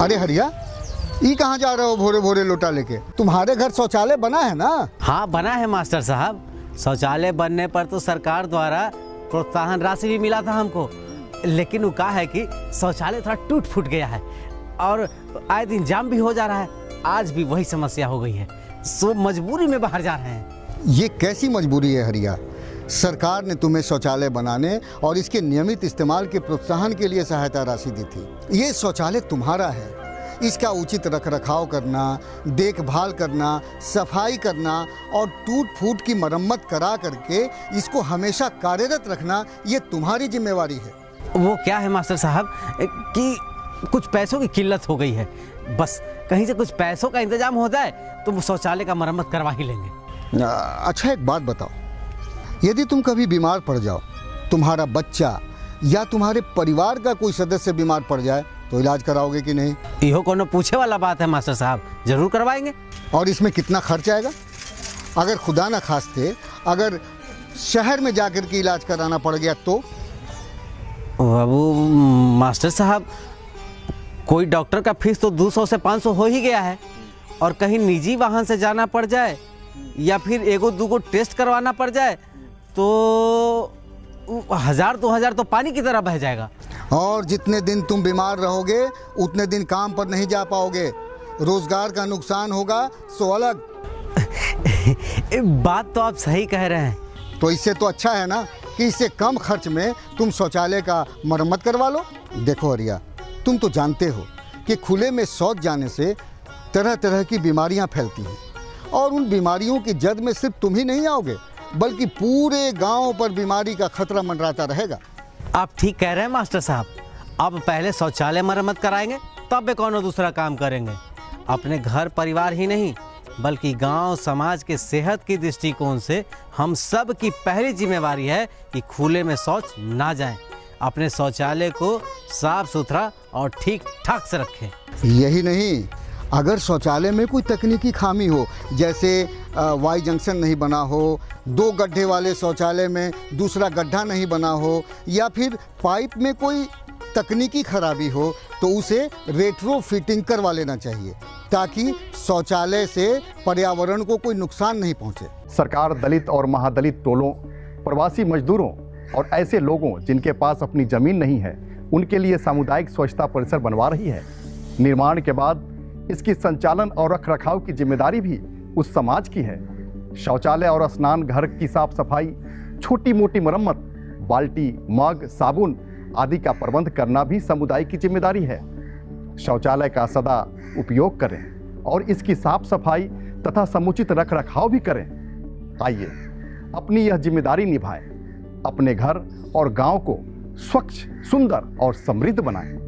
अरे हरिया, ये कहाँ जा रहे हो भोरे भोरे लोटा लेके? तुम्हारे घर शौचालय बना है ना? हाँ बना है मास्टर साहब। शौचालय बनने पर तो सरकार द्वारा प्रोत्साहन राशि भी मिला था हमको, लेकिन वो कहा है कि शौचालय थोड़ा टूट फूट गया है और आए दिन जाम भी हो जा रहा है। आज भी वही समस्या हो गई है, सो मजबूरी में बाहर जा रहे हैं। ये कैसी मजबूरी है हरिया? सरकार ने तुम्हें शौचालय बनाने और इसके नियमित इस्तेमाल के प्रोत्साहन के लिए सहायता राशि दी थी। ये शौचालय तुम्हारा है, इसका उचित रखरखाव करना, देखभाल करना, सफाई करना और टूट फूट की मरम्मत करा करके इसको हमेशा कार्यरत रखना, ये तुम्हारी जिम्मेवारी है। वो क्या है मास्टर साहब कि कुछ पैसों की किल्लत हो गई है, बस कहीं से कुछ पैसों का इंतजाम हो जाए तो शौचालय का मरम्मत करवा ही लेंगे। अच्छा एक बात बताओ, यदि तुम कभी बीमार पड़ जाओ, तुम्हारा बच्चा या तुम्हारे परिवार का कोई सदस्य बीमार पड़ जाए तो इलाज कराओगे कि नहीं? इहो कोनो पूछे वाला बात है मास्टर साहब, जरूर करवाएंगे। और इसमें कितना खर्च आएगा? अगर खुदा ना खास्ते अगर शहर में जाकर के इलाज कराना पड़ गया तो? बाबू मास्टर साहब, कोई डॉक्टर का फीस तो 200 से 500 हो ही गया है, और कहीं निजी वाहन से जाना पड़ जाए या फिर एगो दूगो टेस्ट करवाना पड़ जाए तो 1000-2000 तो पानी की तरह बह जाएगा। और जितने दिन तुम बीमार रहोगे उतने दिन काम पर नहीं जा पाओगे, रोजगार का नुकसान होगा सो अलग। बात तो आप सही कह रहे हैं। तो इससे तो अच्छा है ना कि इससे कम खर्च में तुम शौचालय का मरम्मत करवा लो। देखो हरिया, तुम तो जानते हो कि खुले में शौच जाने से तरह तरह की बीमारियां फैलती हैं, और उन बीमारियों की जद में सिर्फ तुम ही नहीं आओगे बल्कि पूरे गांव पर बीमारी का खतरा मंडराता रहेगा। आप ठीक कह रहे हैं मास्टर साहब। अब पहले शौचालय मरम्मत कराएंगे तब कोनो दूसरा काम करेंगे। अपने घर परिवार ही नहीं बल्कि गांव समाज के सेहत की दृष्टिकोण से हम सब की पहली जिम्मेवारी है कि खुले में शौच ना जाएं, अपने शौचालय को साफ सुथरा और ठीक ठाक से रखें। यही नहीं, अगर शौचालय में कोई तकनीकी खामी हो, जैसे वाई जंक्शन नहीं बना हो, 2 गड्ढे वाले शौचालय में दूसरा गड्ढा नहीं बना हो, या फिर पाइप में कोई तकनीकी खराबी हो, तो उसे रेट्रो फिटिंग करवा लेना चाहिए ताकि शौचालय से पर्यावरण को कोई नुकसान नहीं पहुंचे। सरकार दलित और महादलित टोलों, प्रवासी मजदूरों और ऐसे लोगों जिनके पास अपनी जमीन नहीं है, उनके लिए सामुदायिक स्वच्छता परिसर बनवा रही है। निर्माण के बाद इसकी संचालन और रखरखाव की जिम्मेदारी भी उस समाज की है। शौचालय और स्नान घर की साफ सफाई, छोटी मोटी मरम्मत, बाल्टी, मग, साबुन आदि का प्रबंध करना भी समुदाय की जिम्मेदारी है। शौचालय का सदा उपयोग करें और इसकी साफ सफाई तथा समुचित रखरखाव भी करें। आइए अपनी यह जिम्मेदारी निभाएं, अपने घर और गांव को स्वच्छ, सुंदर और समृद्ध बनाएं।